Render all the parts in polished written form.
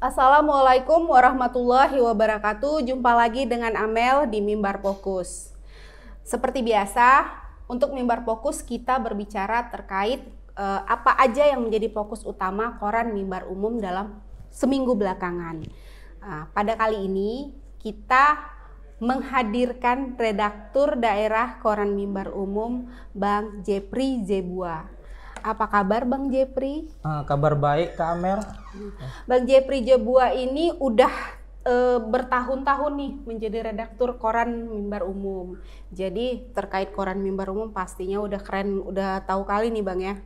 Assalamualaikum warahmatullahi wabarakatuh. Jumpa lagi dengan Amel di Mimbar Fokus. Seperti biasa, untuk Mimbar Fokus kita berbicara terkait apa aja yang menjadi fokus utama koran Mimbar Umum dalam seminggu belakangan. Pada kali ini kita menghadirkan redaktur daerah koran Mimbar Umum, Bang Jepri Zebua. Apa kabar Bang Jepri? Kabar baik Kak Amel. Bang Jepri Zebua ini udah bertahun-tahun nih menjadi redaktur koran Mimbar Umum. Jadi terkait koran Mimbar Umum pastinya udah keren, udah tahu kali nih Bang ya.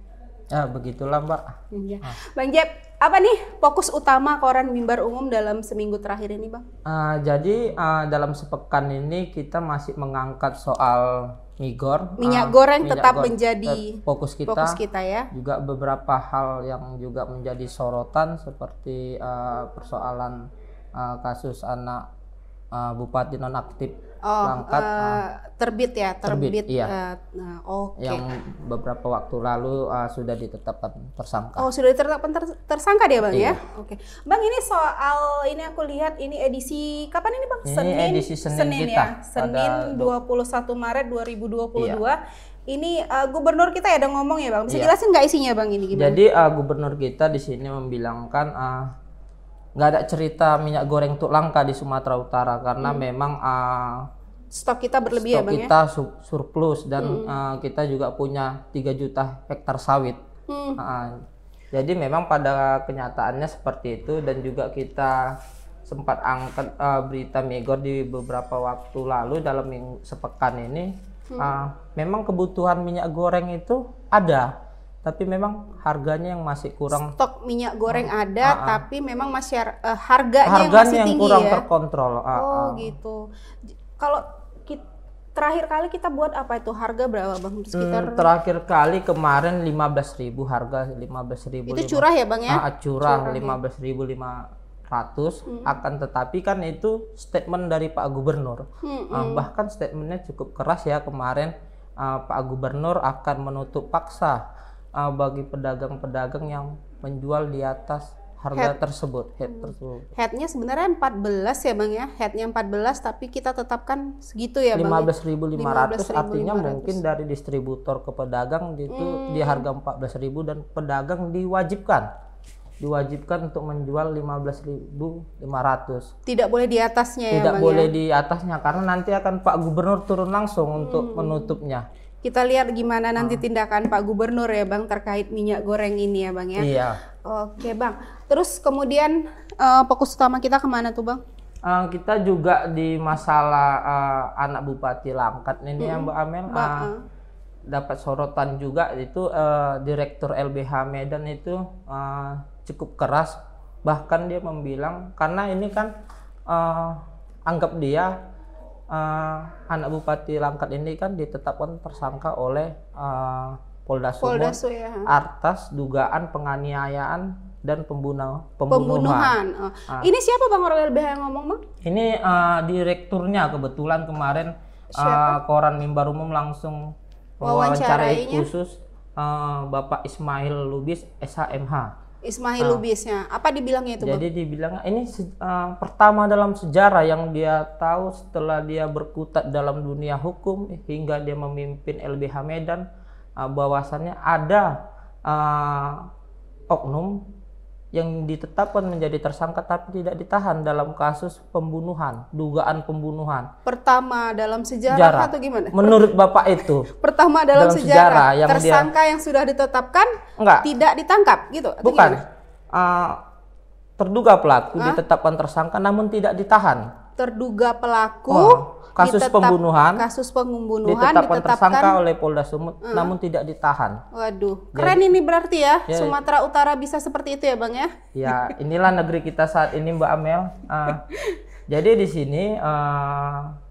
Ya begitulah Mbak. Ya. Bang Jep, apa nih fokus utama koran Mimbar Umum dalam seminggu terakhir ini Bang? Jadi dalam sepekan ini kita masih mengangkat soal minyak goreng tetap menjadi fokus kita ya. Juga beberapa hal yang juga menjadi sorotan seperti persoalan kasus anak bupati nonaktif Langkat terbit. Iya. Oke. Yang beberapa waktu lalu sudah ditetapkan tersangka. Oh, sudah ditetapkan tersangka dia Bang Iya. ya? Oke. Bang, ini soal ini aku lihat ini edisi kapan ini Bang? Ini edisi Senin kita, ya. Senin 21 Maret 2022. Iya. Ini gubernur kita ya ada ngomong ya Bang. Bisa Iya. jelasin nggak isinya Bang ini gimana? Jadi gubernur kita di sini membilangkan nggak ada cerita minyak goreng untuk langka di Sumatera Utara karena memang stok kita berlebih ya Bang kita surplus dan kita juga punya 3 juta hektar sawit. Jadi memang pada kenyataannya seperti itu dan juga kita sempat angkat berita Megor di beberapa waktu lalu dalam sepekan ini. Memang kebutuhan minyak goreng itu ada. Tapi memang harganya yang masih kurang. Stok minyak goreng ada, tapi memang masih harganya yang masih tinggi kurang ya. Terkontrol. Gitu. Kalau terakhir kali kita buat apa itu harga berapa Bang? Sekitar terakhir kali kemarin 15.000 harga 15.000. Itu curah ya Bang ya? Curah 15.500. Akan tetapi kan itu statement dari Pak Gubernur. Bahkan statementnya cukup keras ya kemarin. Pak Gubernur akan menutup paksa bagi pedagang-pedagang yang menjual di atas harga tersebut. Headnya sebenarnya 14 ya Bang ya. Headnya 14 tapi kita tetapkan segitu ya Bang. 15.500 artinya mungkin dari distributor ke pedagang itu di harga 14.000 dan pedagang diwajibkan untuk menjual 15.500. Tidak boleh di atasnya ya Tidak Bang boleh ya? Di atasnya karena nanti akan Pak Gubernur turun langsung untuk menutupnya. Kita lihat gimana nanti tindakan Pak Gubernur ya Bang terkait minyak goreng ini ya Bang ya. Iya. Oke Bang. Terus kemudian fokus utama kita kemana tuh Bang? Kita juga di masalah anak Bupati Langkat ini ya Mbak Amel. Dapat sorotan juga itu Direktur LBH Medan itu cukup keras. Bahkan dia membilang karena ini kan anggap dia anak Bupati Langkat ini kan ditetapkan tersangka oleh Polda Sumut atas dugaan penganiayaan dan pembunuhan. Ini siapa Bang orang LBH yang ngomong Bang? Ini direkturnya kebetulan kemarin koran Mimbar Umum langsung wawancarai khusus Bapak Ismail Lubis SHMH. Ismail Lubisnya, apa dibilangnya itu Bang? Jadi dibilang ini pertama dalam sejarah yang dia tahu setelah dia berkutat dalam dunia hukum hingga dia memimpin LBH Medan, bahwasannya ada oknum yang ditetapkan menjadi tersangka tapi tidak ditahan dalam kasus pembunuhan, dugaan pembunuhan. Pertama dalam sejarah atau gimana? Menurut Bapak itu. Pertama dalam sejarah yang tersangka yang sudah ditetapkan tidak ditangkap gitu? Bukan. Terduga pelaku ditetapkan tersangka namun tidak ditahan. Terduga pelaku kasus pembunuhan ditetapkan tersangka oleh Polda Sumut namun tidak ditahan. Waduh, keren ini berarti ya, Sumatera Utara bisa seperti itu ya Bang ya? Ya, inilah negeri kita saat ini Mbak Amel. Jadi di sini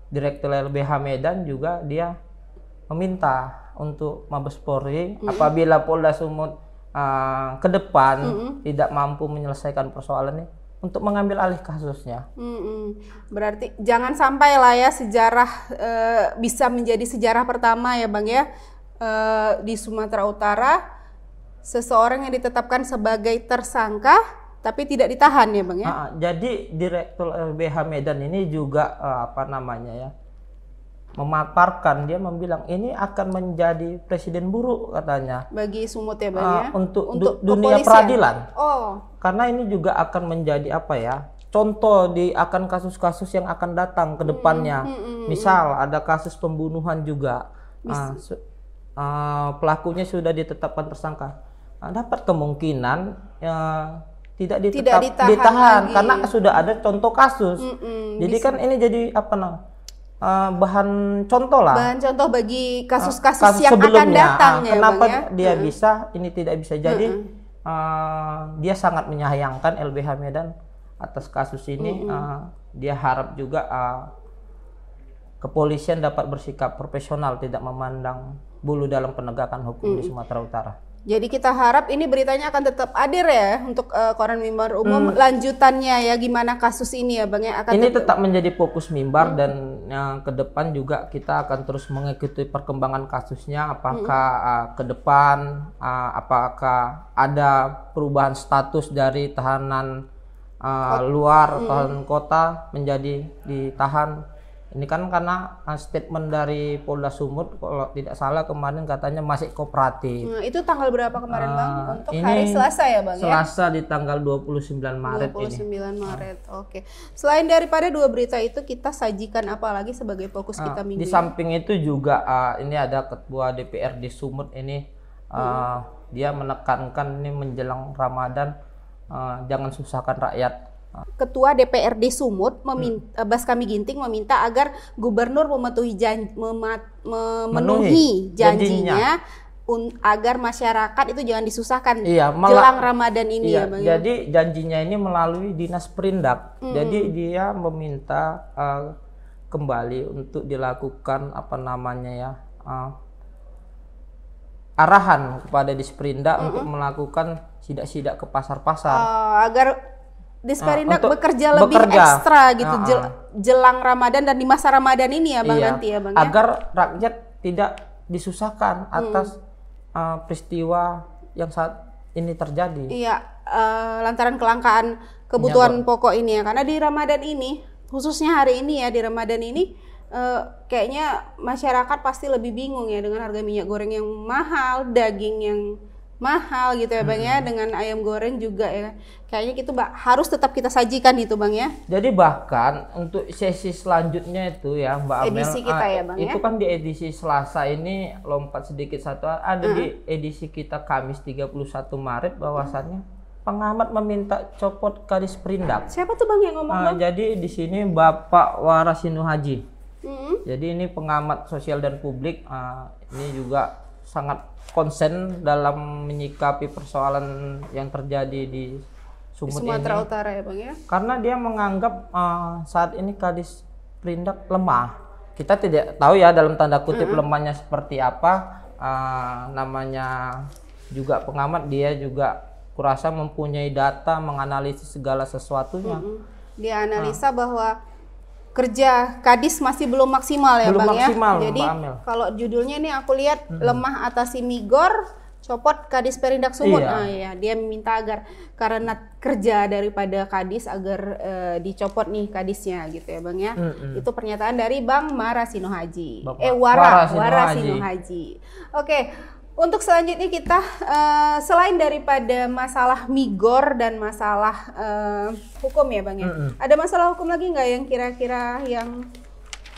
Direktur LBH Medan juga dia meminta untuk Mabes Polri apabila Polda Sumut ke depan tidak mampu menyelesaikan persoalan ini untuk mengambil alih kasusnya. Berarti jangan sampai lah ya sejarah bisa menjadi sejarah pertama ya Bang ya di Sumatera Utara seseorang yang ditetapkan sebagai tersangka tapi tidak ditahan ya Bang ya? Jadi Direktur LBH Medan ini juga memaparkan, dia membilang ini akan menjadi presiden buruk katanya. Bagi Sumut ya Bang ya? Untuk dunia peradilan. Karena ini juga akan menjadi contoh akan kasus-kasus yang akan datang ke depannya. Misal ada kasus pembunuhan juga. Pelakunya sudah ditetapkan tersangka. Dapat kemungkinan tidak ditahan karena sudah ada contoh kasus. Jadi kan ini jadi bahan contoh lah. Bahan contoh bagi kasus-kasus yang akan datang ya kenapa Bang ya? Dia bisa, ini tidak bisa. Jadi dia sangat menyayangkan LBH Medan atas kasus ini. Dia harap juga kepolisian dapat bersikap profesional, tidak memandang bulu dalam penegakan hukum di Sumatera Utara. Jadi kita harap ini beritanya akan tetap hadir ya untuk Koran Mimbar Umum. Lanjutannya ya gimana kasus ini ya Bang ya? Ini tetap menjadi fokus Mimbar dan ke depan juga kita akan terus mengikuti perkembangan kasusnya. Apakah ke depan apakah ada perubahan status dari tahanan luar tahanan kota menjadi ditahan. Ini kan karena statement dari Polda Sumut kalau tidak salah kemarin katanya masih kooperatif. Itu tanggal berapa kemarin Bang? Untuk hari Selasa ya Bang Selasa di tanggal 29 Maret 29 Maret. Oke. Selain daripada dua berita itu kita sajikan apa lagi sebagai fokus kita minggu ini? Di samping itu juga ini ada Ketua DPRD Sumut ini dia menekankan ini menjelang Ramadan jangan susahkan rakyat. Ketua DPRD Sumut Baskami Ginting meminta agar gubernur memenuhi janjinya agar masyarakat itu jangan disusahkan jelang Ramadan ini ya Bang. Jadi janjinya ini melalui Dinas Perindak. Jadi dia meminta kembali untuk dilakukan arahan kepada Disperindak untuk melakukan sidak-sidak ke pasar-pasar. Agar Disperindak bekerja lebih ekstra gitu jelang Ramadan dan di masa Ramadan ini ya Bang nanti ya Bang ya. Agar rakyat tidak disusahkan atas peristiwa yang saat ini terjadi. Iya, lantaran kelangkaan kebutuhan pokok ini ya. Karena di Ramadan ini, khususnya hari ini ya di Ramadan ini kayaknya masyarakat pasti lebih bingung ya dengan harga minyak goreng yang mahal, daging yang mahal gitu ya Bang ya, dengan ayam goreng juga ya. Kayaknya itu harus tetap kita sajikan itu Bang ya. Jadi bahkan untuk sesi selanjutnya itu ya Mbak Amel, edisi kita ya Bang itu ya? Kan di edisi Selasa ini lompat sedikit satu, ada di edisi kita Kamis 31 Maret bahwasannya pengamat meminta copot Kadis Perindak. Siapa tuh Bang yang ngomong Bang? Jadi di sini Bapak Warasino Haji. Jadi ini pengamat sosial dan publik, ini juga sangat konsen dalam menyikapi persoalan yang terjadi di Sumut Sumatera ini. Utara ya Bang ya. Karena dia menganggap saat ini Kadis Perindak lemah. Kita tidak tahu ya dalam tanda kutip lemahnya seperti apa. Namanya juga pengamat, dia juga kurasa mempunyai data menganalisis segala sesuatunya. Dia analisa bahwa kerja Kadis masih belum maksimal ya Bang maksimal, ya. Jadi kalau judulnya nih aku lihat lemah atasi Migor, copot Kadis Perindak Sumut. Iya. Dia meminta agar karena kerja daripada Kadis agar dicopot nih Kadisnya gitu ya Bang ya. Itu pernyataan dari Bang Warasino Haji. Warasino Haji. Oke. Untuk selanjutnya kita selain daripada masalah Migor dan masalah hukum ya Bang ya, ada masalah hukum lagi nggak yang kira-kira yang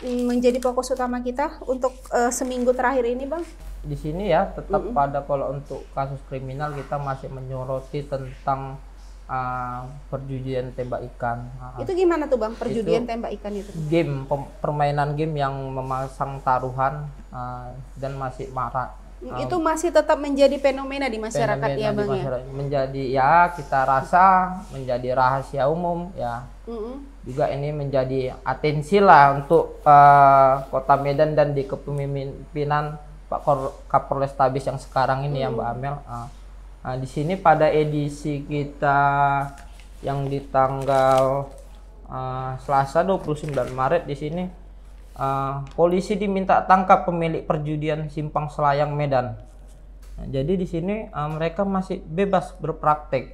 menjadi fokus utama kita untuk seminggu terakhir ini Bang? Di sini ya tetap pada kalau untuk kasus kriminal kita masih menyoroti tentang perjudian tembak ikan. Itu gimana tuh Bang perjudian tembak ikan itu? Game, permainan game yang memasang taruhan dan masih marak. Itu masih tetap menjadi fenomena di masyarakat ya Bang ya? Menjadi ya kita rasa menjadi rahasia umum ya. Juga ini menjadi atensi lah untuk Kota Medan dan di kepemimpinan Pak Kapolres Tabis yang sekarang ini ya Mbak Amel. Di sini pada edisi kita yang di tanggal Selasa 29 Maret di sini polisi diminta tangkap pemilik perjudian Simpang Selayang Medan. Jadi di sini mereka masih bebas berpraktek,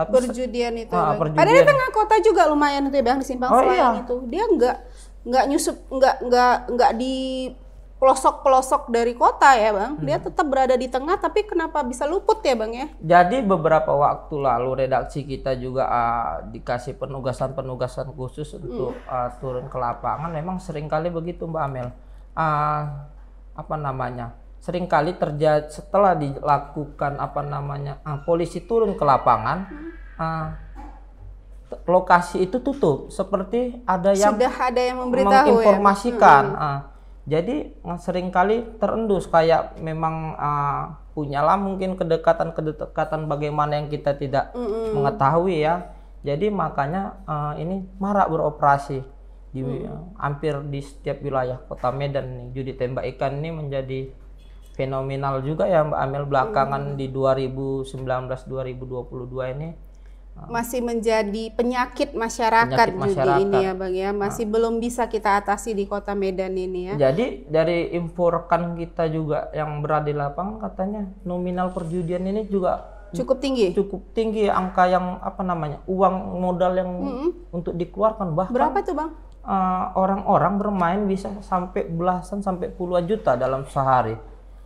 Tapi perjudian itu ya, Bang. perjudian. Ada di tengah kota juga lumayan itu ya Bang, di Simpang Selain itu. Dia nggak nyusup, nggak di pelosok-pelosok dari kota ya Bang. Dia tetap berada di tengah, tapi kenapa bisa luput ya Bang ya? Jadi beberapa waktu lalu redaksi kita juga dikasih penugasan-penugasan khusus untuk turun ke lapangan. Memang seringkali begitu Mbak Amel. Seringkali terjadi setelah dilakukan polisi turun ke lapangan, lokasi itu tutup, seperti ada yang sudah ada yang memberitahu menginformasikan. Jadi seringkali terendus, kayak memang punyalah mungkin kedekatan bagaimana yang kita tidak mengetahui ya. Jadi makanya ini marak beroperasi di hampir di setiap wilayah Kota Medan. Judi tembak ikan ini menjadi fenomenal juga ya Mbak Amel belakangan di 2019-2022 ini. Masih menjadi penyakit masyarakat judi ini ya Bang ya, masih belum bisa kita atasi di Kota Medan ini ya. Jadi dari info rekan kita juga yang berada di lapangan, katanya nominal perjudian ini juga cukup tinggi angka yang uang modal yang untuk dikeluarkan, bahkan berapa tuh Bang? Orang-orang bermain bisa sampai belasan sampai puluhan juta dalam sehari.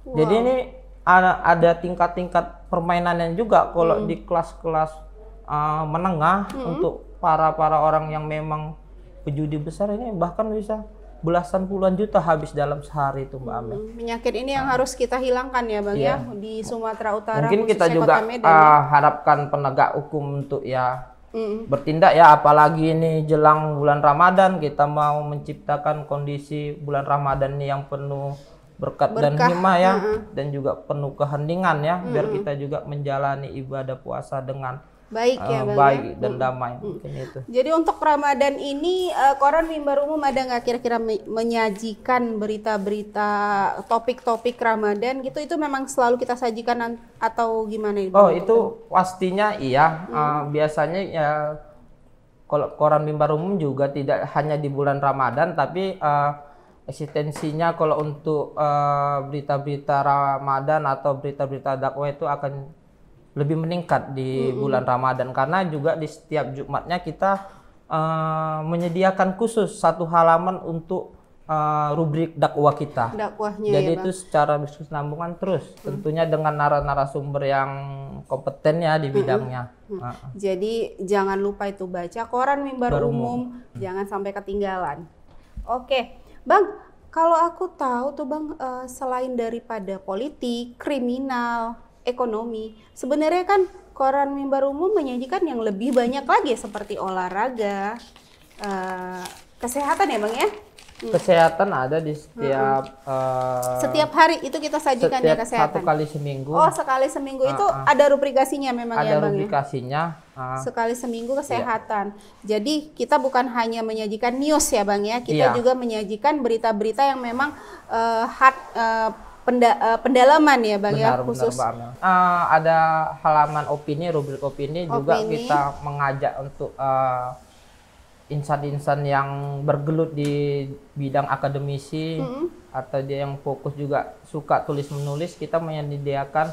Jadi ini ada tingkat-tingkat permainannya juga kalau di kelas-kelas menengah untuk para orang yang memang pejudi besar ini bahkan bisa belasan puluhan juta habis dalam sehari itu Mbak Amel. Penyakit ini yang harus kita hilangkan ya Bang ya di Sumatera Utara. Mungkin kita juga harapkan penegak hukum untuk bertindak ya, apalagi ini jelang bulan Ramadan, kita mau menciptakan kondisi bulan Ramadan ini yang penuh berkah dan hikmah ya, dan juga penuh keheningan ya, biar kita juga menjalani ibadah puasa dengan baik ya Bang baik dan damai. Mungkin itu. Jadi untuk Ramadan ini Koran Mimbar Umum ada nggak kira-kira menyajikan berita-berita topik-topik Ramadan gitu, itu memang selalu kita sajikan atau gimana ini? Itu pastinya iya. Biasanya ya kalau Koran Mimbar Umum juga tidak hanya di bulan Ramadan, tapi eksistensinya kalau untuk berita-berita Ramadan atau berita-berita dakwah itu akan lebih meningkat di bulan Ramadan, karena juga di setiap Jumatnya kita menyediakan khusus satu halaman untuk rubrik dakwah kita. Dakwahnya. Jadi ya, itu secara berkesinambungan terus, tentunya dengan narasumber yang kompeten ya di bidangnya. Jadi jangan lupa itu baca Koran Mimbar Umum, jangan sampai ketinggalan. Oke, Bang. Kalau aku tahu tuh Bang, selain daripada politik, kriminal, ekonomi, sebenarnya kan Koran Mimbar Umum menyajikan yang lebih banyak lagi seperti olahraga, kesehatan ya Bang ya? Kesehatan ada di setiap hari itu kita sajikan ya kesehatan. 1 kali seminggu. Oh, sekali seminggu itu ada rubrikasinya memang ada ya Bang? Ada rubrikasinya. Sekali seminggu kesehatan. Jadi kita bukan hanya menyajikan news ya Bang ya, kita juga menyajikan berita-berita yang memang pendalaman ya Bang ya, khusus. Ada halaman opini, rubrik opini juga kita mengajak untuk insan-insan yang bergelut di bidang akademisi atau dia yang fokus juga suka tulis menulis, kita menyediakan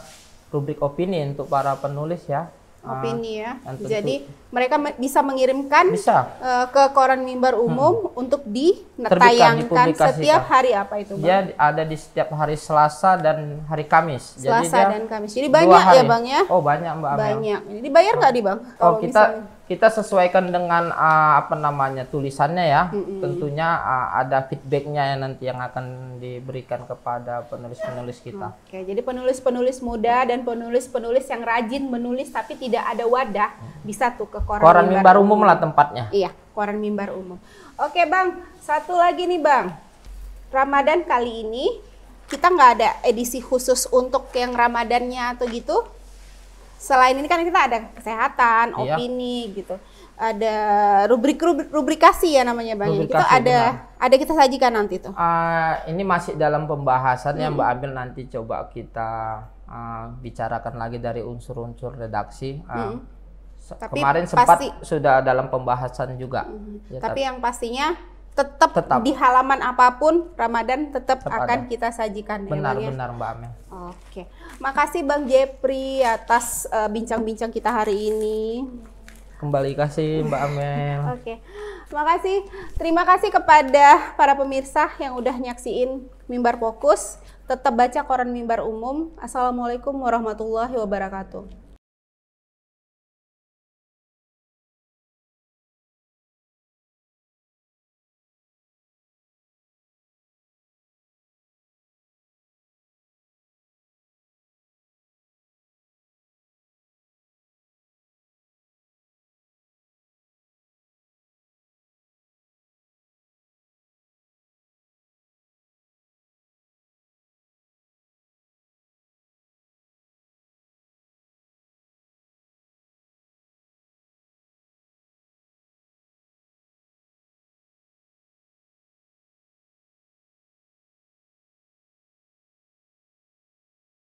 rubrik opini untuk para penulis ya. Opini ya. Jadi mereka bisa mengirimkan ke Koran Mimbar Umum untuk ditayangkan setiap hari apa itu Bang? Dia ada di setiap hari Selasa dan hari Kamis. Selasa dan Kamis. Jadi banyak ya Bang ya? Oh banyak Mbak Amel. Banyak. Ini dibayar nggak di Bang? Oh kita sesuaikan dengan tulisannya ya. Tentunya ada feedbacknya nanti yang akan diberikan kepada penulis-penulis kita. Oke, jadi penulis-penulis muda dan penulis-penulis yang rajin menulis tapi tidak ada wadah bisa tuh ke Koran Mimbar Umum lah tempatnya. Iya, Koran Mimbar Umum. Oke Bang, satu lagi nih Bang. Ramadan kali ini kita nggak ada edisi khusus untuk yang Ramadannya atau gitu. Selain ini kan kita ada kesehatan, opini gitu. Ada rubrikasi ya namanya Bang. Itu ada kita sajikan nanti tuh. Ini masih dalam pembahasan ya Mbak Amel, nanti coba kita bicarakan lagi dari unsur-unsur redaksi. Kemarin sempat sudah dalam pembahasan juga. Tapi yang pastinya tetap di halaman apapun Ramadan tetap akan ada. kita sajikan. Benar Mbak Amel. Oke, makasih Bang Jepri atas bincang-bincang kita hari ini. Kembali kasih Mbak Amel. Oke, makasih. Terima kasih kepada para pemirsa yang udah nyaksiin Mimbar Fokus. Tetap baca koran Mimbar Umum. Assalamualaikum warahmatullahi wabarakatuh.